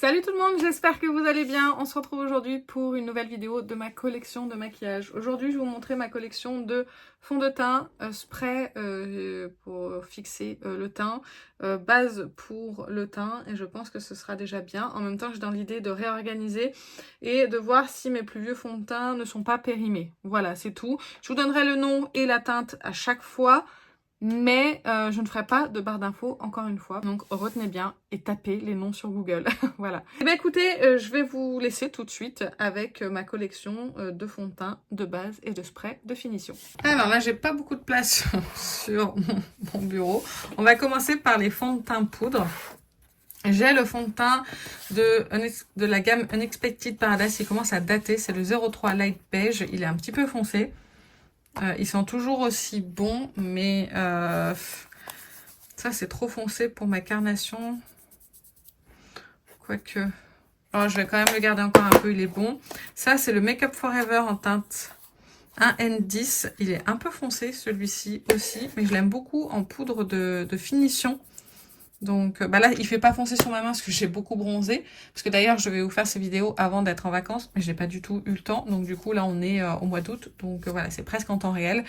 Salut tout le monde, j'espère que vous allez bien. On se retrouve aujourd'hui pour une nouvelle vidéo de ma collection de maquillage. Aujourd'hui, je vais vous montrer ma collection de fond de teint, spray pour fixer le teint, base pour le teint, et je pense que ce sera déjà bien. En même temps, j'ai dans l'idée de réorganiser et de voir si mes plus vieux fonds de teint ne sont pas périmés. Voilà, c'est tout. Je vous donnerai le nom et la teinte à chaque fois. Mais je ne ferai pas de barre d'infos encore une fois. Donc retenez bien et tapez les noms sur Google. Voilà. Et bien écoutez, je vais vous laisser tout de suite avec ma collection de fond de teint, de base et de spray de finition. Alors là, j'ai pas beaucoup de place sur mon bureau. On va commencer par les fonds de teint poudre. J'ai le fond de teint de la gamme Unexpected Paradise. Il commence à dater. C'est le 03 Light Beige. Il est un petit peu foncé. Ils sont toujours aussi bons, mais ça c'est trop foncé pour ma carnation. Quoique. Alors je vais quand même le garder encore un peu, il est bon. Ça c'est le Make Up Forever en teinte 1N10. Il est un peu foncé celui-ci aussi, mais je l'aime beaucoup en poudre de finition. Donc bah là, il fait pas foncer sur ma main parce que j'ai beaucoup bronzé. Parce que d'ailleurs, je vais vous faire ces vidéos avant d'être en vacances. Mais j'ai pas du tout eu le temps. Donc du coup, là, on est au mois d'août. Donc voilà, c'est presque en temps réel.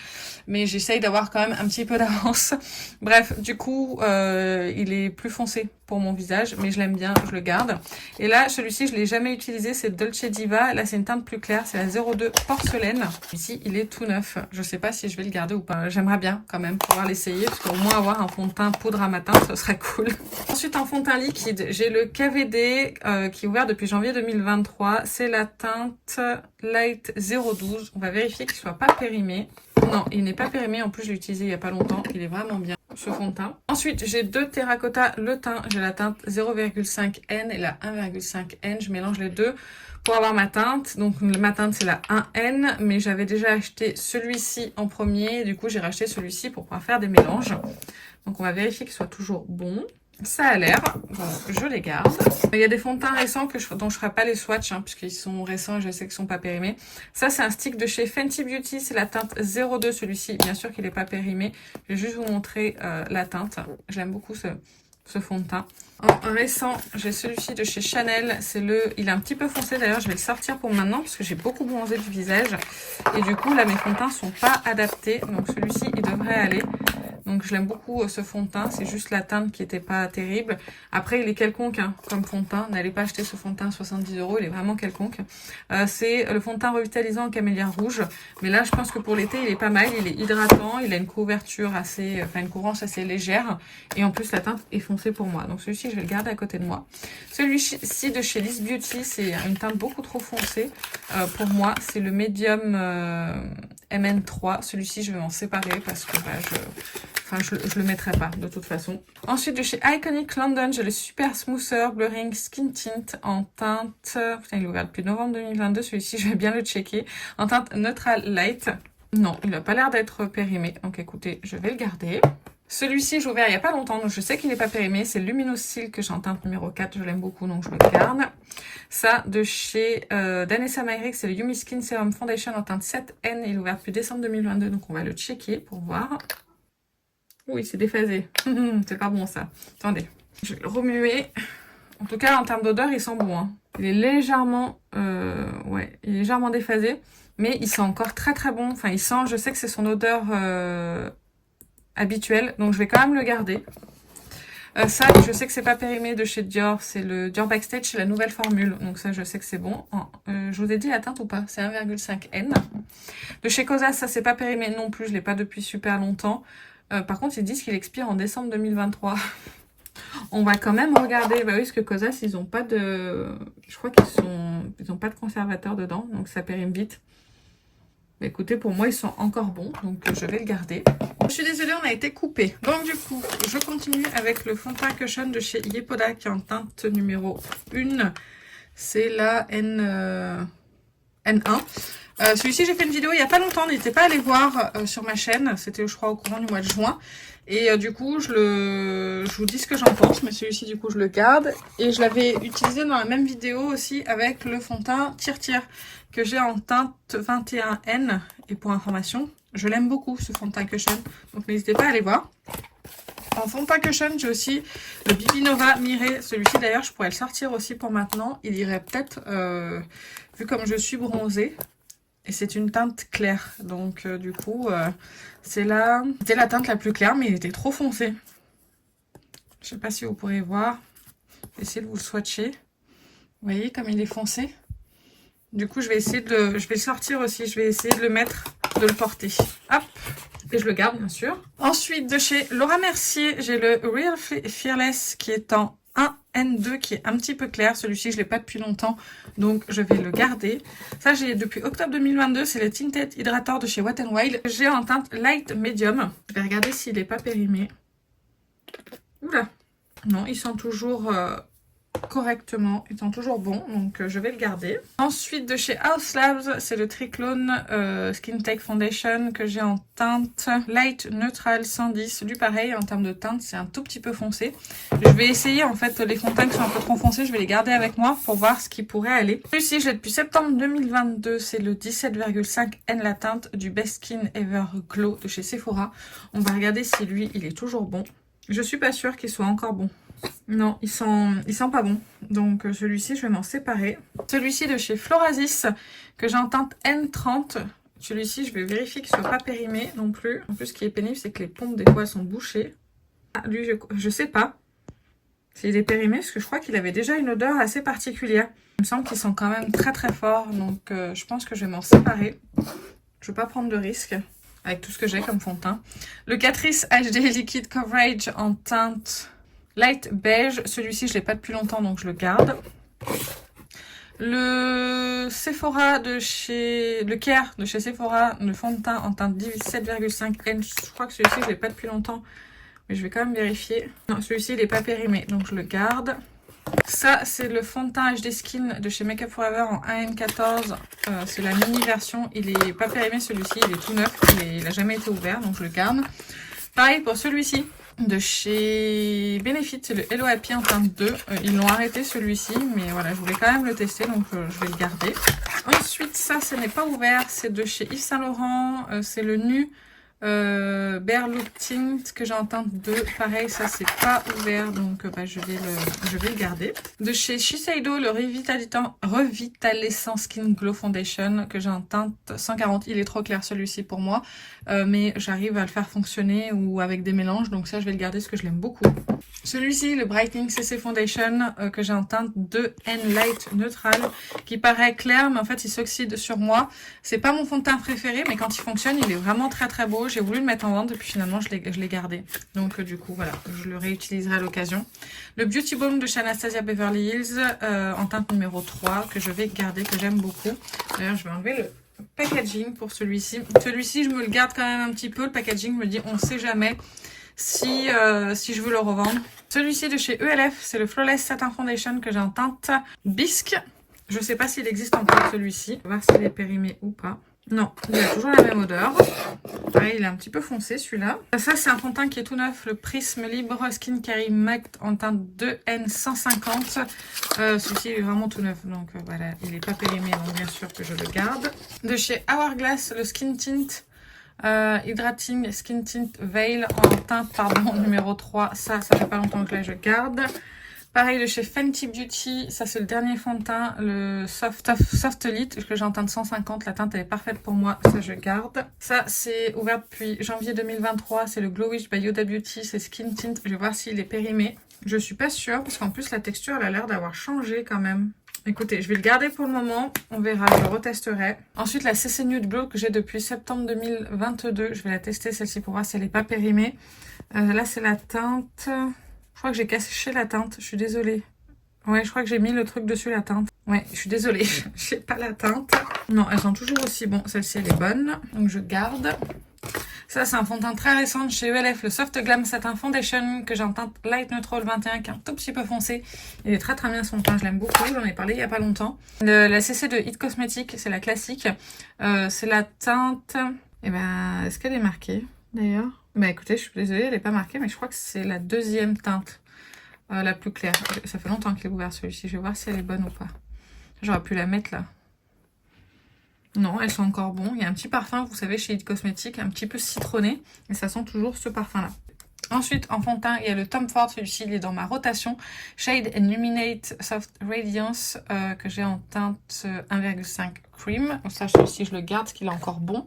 Mais j'essaye d'avoir quand même un petit peu d'avance. Bref, du coup, il est plus foncé pour mon visage. Mais je l'aime bien, je le garde. Et là, celui-ci, je l'ai jamais utilisé. C'est Dolce Diva. Là, c'est une teinte plus claire. C'est la 02 Porcelaine. Ici, il est tout neuf. Je sais pas si je vais le garder ou pas. J'aimerais bien quand même pouvoir l'essayer. Parce qu'au moins avoir un fond de teint poudre à matin, ce serait cool. Ensuite, en fond de teint liquide, j'ai le KVD qui est ouvert depuis janvier 2023. C'est la teinte Light 012. On va vérifier qu'il soit pas périmé. Non, il n'est pas périmé. En plus, je l'ai utilisé il y a pas longtemps. Il est vraiment bien, ce fond de teint. Ensuite, j'ai deux Terracotta le teint. J'ai la teinte 0,5N et la 1,5N. Je mélange les deux pour avoir ma teinte. Donc, ma teinte, c'est la 1N. Mais j'avais déjà acheté celui-ci en premier. Du coup, j'ai racheté celui-ci pour pouvoir faire des mélanges. Donc, on va vérifier qu'il soit toujours bon. Ça a l'air. Bon, je les garde. Il y a des fonds de teint récents dont je ne ferai pas les swatchs, puisqu'ils sont récents et je sais qu'ils ne sont pas périmés. Ça, c'est un stick de chez Fenty Beauty. C'est la teinte 02, celui-ci. Bien sûr qu'il n'est pas périmé. Je vais juste vous montrer la teinte. J'aime beaucoup ce fond de teint. En récent, j'ai celui-ci de chez Chanel. Il est un petit peu foncé d'ailleurs. Je vais le sortir pour maintenant parce que j'ai beaucoup bronzé du visage. Et du coup, là, mes fonds de teint sont pas adaptés. Donc celui-ci, il devrait aller. Donc je l'aime beaucoup ce fond de teint, c'est juste la teinte qui était pas terrible. Après il est quelconque comme fond de teint, n'allez pas acheter ce fond de teint à 70 €, il est vraiment quelconque. C'est le fond de teint revitalisant en camélia rouge, mais là je pense que pour l'été il est pas mal, il est hydratant, il a une couverture une couvrance assez légère, et en plus la teinte est foncée pour moi. Donc celui-ci je vais le garder à côté de moi. Celui-ci de chez Liss Beauty, c'est une teinte beaucoup trop foncée pour moi, c'est le Medium MN3. Celui-ci je vais m'en séparer parce que je le mettrai pas de toute façon. Ensuite de chez Iconic London, j'ai le Super Smoother Blurring Skin Tint en teinte... Putain, il est ouvert depuis novembre 2022. Celui-ci, je vais bien le checker. En teinte Neutral Light. Non, il n'a pas l'air d'être périmé. Donc écoutez, je vais le garder. Celui-ci, j'ai ouvert il n'y a pas longtemps, donc je sais qu'il n'est pas périmé. C'est Luminous Silk que j'ai en teinte numéro 4. Je l'aime beaucoup, donc je le garde. Ça, de chez Danessa Myricks, c'est le Yumi Skin Serum Foundation en teinte 7N. Il est ouvert depuis décembre 2022, donc on va le checker pour voir. Oui, c'est déphasé. C'est pas bon ça. Attendez, je vais le remuer. En tout cas, en termes d'odeur, il sent bon. Il est légèrement, il est légèrement déphasé, mais il sent encore très très bon. Enfin, il sent, je sais que c'est son odeur habituelle, donc je vais quand même le garder. Ça, je sais que c'est pas périmé de chez Dior, c'est le Dior Backstage, c'est la nouvelle formule, donc ça je sais que c'est bon. Je vous ai dit la teinte ou pas? C'est 1,5N. De chez Cosas, ça c'est pas périmé non plus, je l'ai pas depuis super longtemps. Par contre, ils disent qu'il expire en décembre 2023. On va quand même regarder. Bah oui, parce que Cosas, ils ont pas de... Je crois ils ont pas de conservateur dedans, donc ça périme vite. Bah écoutez, pour moi, ils sont encore bons, donc je vais le garder. Je suis désolée, on a été coupé. Donc du coup, je continue avec le fond de teint Cushion de chez Yepoda, qui est en teinte numéro 1. C'est la N1. Celui-ci, j'ai fait une vidéo il n'y a pas longtemps, n'hésitez pas à aller voir sur ma chaîne, c'était je crois au courant du mois de juin. Et du coup, je vous dis ce que j'en pense, mais celui-ci du coup je le garde. Et je l'avais utilisé dans la même vidéo aussi avec le fond de teint Tire que j'ai en teinte 21N. Et pour information, je l'aime beaucoup ce fond de teint Cushion, donc n'hésitez pas à aller voir. En fond de teint cushion, j'ai aussi le BB Nova Miré. Celui-ci d'ailleurs, je pourrais le sortir aussi pour maintenant. Il irait peut-être, vu comme je suis bronzée. Et c'est une teinte claire. Donc du coup, c'était la teinte la plus claire, mais il était trop foncé. Je sais pas si vous pourrez voir. Essayez de vous le swatcher. Vous voyez comme il est foncé. Du coup, je vais le sortir aussi. Je vais essayer de le mettre, de le porter. Hop. Et je le garde, bien sûr. Ensuite, de chez Laura Mercier, j'ai le Real Fearless qui est en 1N2, qui est un petit peu clair. Celui-ci, je l'ai pas depuis longtemps, donc je vais le garder. Ça, j'ai depuis octobre 2022. C'est le Tinted Hydrator de chez Wet n Wild. J'ai en teinte Light Medium. Je vais regarder s'il n'est pas périmé. Oula. Non, il sent toujours... correctement, ils sont toujours bons, donc je vais le garder. Ensuite de chez House Labs, c'est le Triclone Skin Tech Foundation que j'ai en teinte Light Neutral 110. Du pareil, en termes de teinte, c'est un tout petit peu foncé. Je vais essayer en fait les fonds de teint qui sont un peu trop foncés, je vais les garder avec moi pour voir ce qui pourrait aller. Celui-ci, je l'ai depuis septembre 2022, c'est le 17,5 N la teinte du Best Skin Ever Glow de chez Sephora. On va regarder si lui, il est toujours bon. Je suis pas sûre qu'il soit encore bon. Non, il sent pas bon. Donc celui-ci, je vais m'en séparer. Celui-ci de chez Florasis, que j'ai en teinte N30. Celui-ci, je vais vérifier qu'il ne soit pas périmé non plus. En plus, ce qui est pénible, c'est que les pompes, des fois, sont bouchées. Ah, lui, je sais pas s'il est périmé, parce que je crois qu'il avait déjà une odeur assez particulière. Il me semble qu'il sent quand même très très fort. Donc je pense que je vais m'en séparer. Je ne veux pas prendre de risque avec tout ce que j'ai comme fond de teint. Le Catrice HD Liquid Coverage en teinte... Light beige, celui-ci je l'ai pas depuis longtemps donc je le garde. Le Sephora de chez... Le Care de chez Sephora, le fond de teint en teinte 17,5 N. Je crois que celui-ci je l'ai pas depuis longtemps, mais je vais quand même vérifier. Non, celui-ci il est pas périmé donc je le garde. Ça c'est le fond de teint HD Skin de chez Makeup Forever en 1N14. C'est la mini version, il est pas périmé celui-ci, il est tout neuf, il a jamais été ouvert donc je le garde. Pareil pour celui-ci. De chez Benefit, c'est le Hello Happy en teinte 2. Ils l'ont arrêté celui-ci, mais voilà, je voulais quand même le tester, donc je vais le garder. Ensuite, ça, ce n'est pas ouvert, c'est de chez Yves Saint Laurent, c'est le Nu Bare Look Tint que j'ai en teinte 2. Pareil, ça, c'est pas ouvert, donc je vais le garder. De chez Shiseido, le Revitalescent Skin Glow Foundation que j'ai en teinte 140. Il est trop clair celui-ci pour moi, mais j'arrive à le faire fonctionner ou avec des mélanges, donc ça, je vais le garder parce que je l'aime beaucoup. Celui-ci, le Brightening CC Foundation que j'ai en teinte 2N Light Neutral, qui paraît clair, mais en fait, il s'oxyde sur moi. C'est pas mon fond de teint préféré, mais quand il fonctionne, il est vraiment très très beau. J'ai voulu le mettre en vente et puis finalement, je l'ai gardé. Donc du coup, voilà, je le réutiliserai à l'occasion. Le Beauty Balm de chez Anastasia Beverly Hills en teinte numéro 3, que je vais garder, que j'aime beaucoup. D'ailleurs, je vais enlever le packaging pour celui-ci. Celui-ci, je me le garde quand même un petit peu. Le packaging me dit, on sait jamais si je veux le revendre. Celui-ci de chez ELF, c'est le Flawless Satin Foundation que j'ai en teinte Bisque. Je sais pas s'il existe encore celui-ci. On va voir s'il est périmé ou pas. Non, il a toujours la même odeur. Pareil, il est un petit peu foncé celui-là. Ça, c'est un fond de teint qui est tout neuf. Le Prisme Libre Skin Carry Matte en teinte 2N150. Celui-ci est vraiment tout neuf. Donc voilà, il n'est pas périmé. Donc bien sûr que je le garde. De chez Hourglass, le Skin Tint. Hydrating Skin Tint Veil en teinte numéro 3. Ça fait pas longtemps que là je garde. Pareil de chez Fenty Beauty, ça c'est le dernier fond de teint, le Soft Elite que j'ai en teinte 150. La teinte elle est parfaite pour moi, ça je garde. Ça c'est ouvert depuis janvier 2023, c'est le Glow Wish by Yoda Beauty, c'est Skin Tint. Je vais voir s'il est périmé. Je suis pas sûre parce qu'en plus la texture elle a l'air d'avoir changé quand même. Écoutez, je vais le garder pour le moment, on verra, je le retesterai. Ensuite, la CC Nude Glow que j'ai depuis septembre 2022, je vais la tester celle-ci pour voir si elle n'est pas périmée. Là, c'est la teinte... Je crois que j'ai caché la teinte, je suis désolée. Ouais, je crois que j'ai mis le truc dessus, la teinte. Ouais, je suis désolée, j'ai pas la teinte. Non, elles sont toujours aussi bonnes, celle-ci elle est bonne, donc je garde. Ça, c'est un fond de teint très récent de chez ELF, le Soft Glam Satin Foundation que j'ai en teinte Light Neutral 21 qui est un tout petit peu foncé. Il est très très bien son teint, je l'aime beaucoup, j'en ai parlé il y a pas longtemps. La CC de It Cosmetics, c'est la classique. C'est la teinte... Eh ben, est-ce qu'elle est marquée d'ailleurs? Bah écoutez, je suis désolée, elle n'est pas marquée, mais je crois que c'est la deuxième teinte la plus claire. Ça fait longtemps qu'il est ouvert celui-ci, je vais voir si elle est bonne ou pas. J'aurais pu la mettre là. Non, elles sont encore bonnes. Il y a un petit parfum, vous savez, chez It Cosmetics, un petit peu citronné. Et ça sent toujours ce parfum-là. Ensuite, en fond de teint, il y a le Tom Ford, celui-ci il est dans ma rotation. Shade and Illuminate Soft Radiance, que j'ai en teinte 1,5 Cream. Donc ça, celui-ci, je le garde, parce qu'il est encore bon.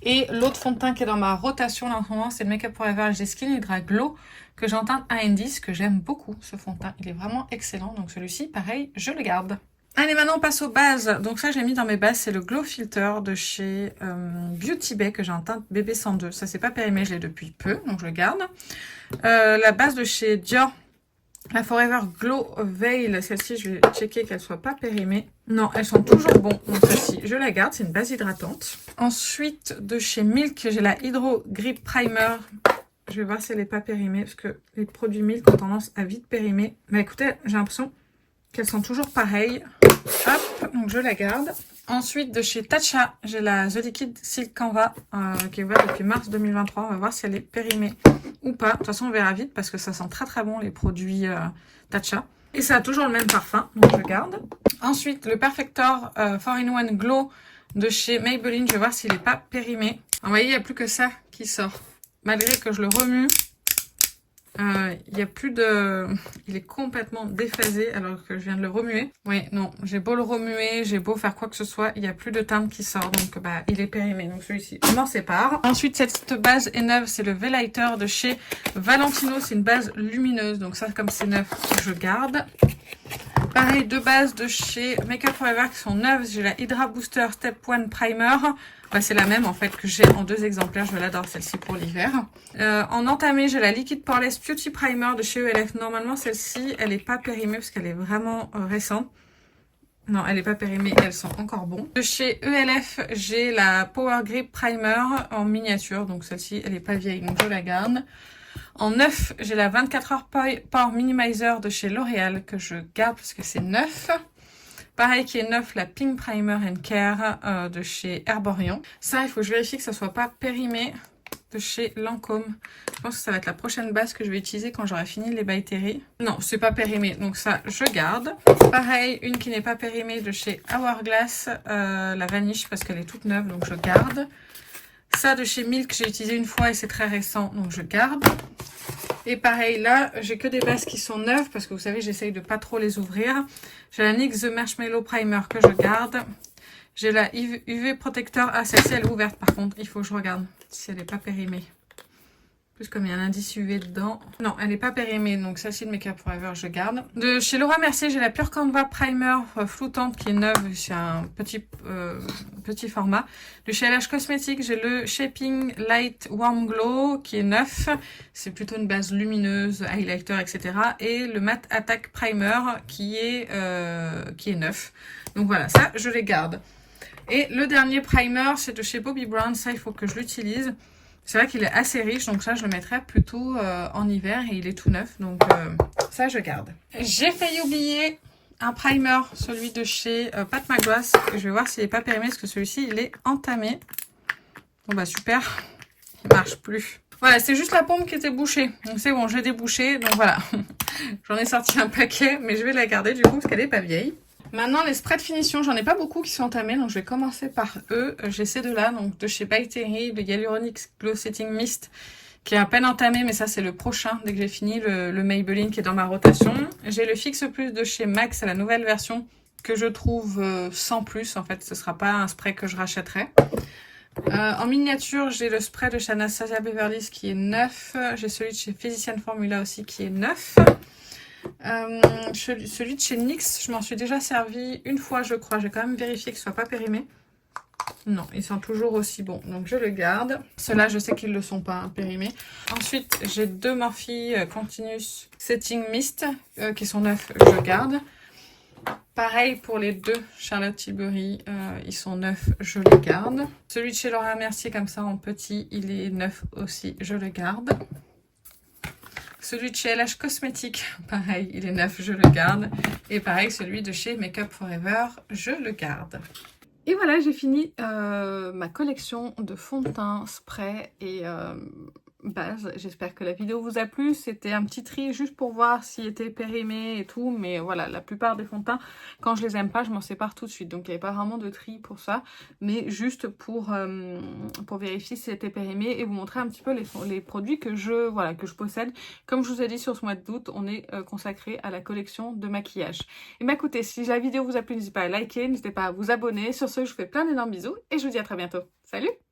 Et l'autre fond de teint qui est dans ma rotation là en ce moment, c'est le Make Up Forever HD Skin Hydra Glow, que j'ai en teinte 1,10, que j'aime beaucoup, ce fond de teint. Il est vraiment excellent, donc celui-ci, pareil, je le garde. Allez, maintenant on passe aux bases. Donc ça, j'ai mis dans mes bases, c'est le Glow Filter de chez Beauty Bay, que j'ai en teinte BB 102. Ça, c'est pas périmé, je l'ai depuis peu, donc je le garde. La base de chez Dior, la Forever Glow Veil, celle-ci, je vais checker qu'elle soit pas périmée. Non, elles sont toujours bonnes, donc celle-ci, je la garde, c'est une base hydratante. Ensuite, de chez Milk, j'ai la Hydro Grip Primer. Je vais voir si elle n'est pas périmée, parce que les produits Milk ont tendance à vite périmer. Mais écoutez, j'ai l'impression qu'elles sont toujours pareilles. Hop, donc je la garde. Ensuite, de chez Tatcha, j'ai la The Liquid Silk Canva qui est ouverte depuis mars 2023. On va voir si elle est périmée ou pas. De toute façon, on verra vite parce que ça sent très très bon les produits Tatcha. Et ça a toujours le même parfum, donc je garde. Ensuite, le Perfector 4-in-1 Glow de chez Maybelline. Je vais voir s'il n'est pas périmé. Vous voyez, il n'y a plus que ça qui sort. Malgré que je le remue. Il y a plus de... Il est complètement déphasé alors que je viens de le remuer. Oui, non, j'ai beau le remuer, j'ai beau faire quoi que ce soit, il n'y a plus de teinte qui sort. Donc, bah, il est périmé. Donc, celui-ci, je m'en sépare. Ensuite, cette base est neuve. C'est le V-Lighter de chez Valentino. C'est une base lumineuse. Donc, ça, comme c'est neuf, je garde. Pareil, deux bases de chez Make Up Forever qui sont neuves. J'ai la Hydra Booster Step 1 Primer. Bah, c'est la même en fait que j'ai en 2 exemplaires. Je l'adore celle-ci pour l'hiver. En entamé, j'ai la Liquid Poreless Beauty Primer de chez ELF. Normalement, celle-ci, elle n'est pas périmée parce qu'elle est vraiment récente. Non, elle n'est pas périmée, elles sont encore bonnes. De chez ELF, j'ai la Power Grip Primer en miniature. Donc celle-ci, elle n'est pas vieille, donc je la garde. En neuf, j'ai la 24 heures Pore Minimizer de chez L'Oréal que je garde parce que c'est neuf. Pareil qui est neuf, la Pink Primer and Care de chez Herborian. Ça, il faut que je vérifie que ça soit pas périmé de chez Lancôme. Je pense que ça va être la prochaine base que je vais utiliser quand j'aurai fini les By Terry. Non, c'est pas périmé, donc ça, je garde. Pareil, une qui n'est pas périmée de chez Hourglass, la Vanish parce qu'elle est toute neuve, donc je garde. Ça de chez Milk, j'ai utilisé une fois et c'est très récent, donc je garde. Et pareil, là, j'ai que des bases qui sont neuves parce que vous savez, j'essaye de pas trop les ouvrir. J'ai la NYX The Marshmallow Primer que je garde. J'ai la UV Protector. Ah, celle-ci, elle est ouverte par contre. Il faut que je regarde si elle n'est pas périmée. Plus comme il y a un indice UV dedans. Non, elle n'est pas périmée, donc celle-ci de Make Up Forever, je garde. De chez Laura Mercier, j'ai la Pure Canva Primer flottante qui est neuve. C'est un petit format. De chez LH Cosmetics, j'ai le Shaping Light Warm Glow qui est neuf. C'est plutôt une base lumineuse, highlighter, etc. Et le Matte Attack Primer qui est neuf. Donc voilà, ça, je les garde. Et le dernier primer, c'est de chez Bobbi Brown. Ça, il faut que je l'utilise. C'est vrai qu'il est assez riche, donc ça, je le mettrais plutôt en hiver et il est tout neuf. Donc ça, je garde. J'ai failli oublier un primer, celui de chez Pat McGrath. Je vais voir s'il n'est pas périmé, parce que celui-ci, il est entamé. Bon, bah super, il marche plus. Voilà, c'est juste la pompe qui était bouchée. Donc c'est bon, j'ai débouché. Donc voilà, j'en ai sorti un paquet, mais je vais la garder du coup, parce qu'elle n'est pas vieille. Maintenant, les sprays de finition, j'en ai pas beaucoup qui sont entamés, donc je vais commencer par eux. J'ai ces deux-là, donc de chez By Terry, le Hyaluronic Glow Setting Mist, qui est à peine entamé, mais ça c'est le prochain, dès que j'ai fini, le Maybelline qui est dans ma rotation. J'ai le Fix Plus de chez MAC, c'est la nouvelle version que je trouve sans plus, en fait, ce sera pas un spray que je rachèterai. En miniature, j'ai le spray de chez Anastasia Beverly Hills qui est neuf. J'ai celui de chez Physician Formula aussi qui est neuf. Celui de chez NYX, je m'en suis déjà servi une fois, je crois. J'ai quand même vérifié qu'il ne soit pas périmé. Non, ils sont toujours aussi bons, donc je le garde. Ceux-là, je sais qu'ils ne le sont pas, hein, périmés. Ensuite, j'ai deux Morphe Continuous Setting Mist qui sont neufs, je garde. Pareil pour les deux Charlotte Tilbury, ils sont neufs, je les garde. Celui de chez Laura Mercier, comme ça en petit, il est neuf aussi, je le garde. Celui de chez LH Cosmetics, pareil, il est neuf, je le garde. Et pareil, celui de chez Make Up Forever, je le garde. Et voilà, j'ai fini ma collection de fond de teint, spray et base. J'espère que la vidéo vous a plu. C'était un petit tri juste pour voir s'il était périmé et tout. Mais voilà, la plupart des fonds de teint, quand je les aime pas, je m'en sépare tout de suite. Donc il n'y avait pas vraiment de tri pour ça. Mais juste pour vérifier si c'était périmé et vous montrer un petit peu les produits que je possède. Comme je vous ai dit, sur ce mois d'août, on est consacré à la collection de maquillage. Et bien écoutez, si la vidéo vous a plu, n'hésitez pas à liker, n'hésitez pas à vous abonner. Sur ce, je vous fais plein d'énormes bisous et je vous dis à très bientôt. Salut!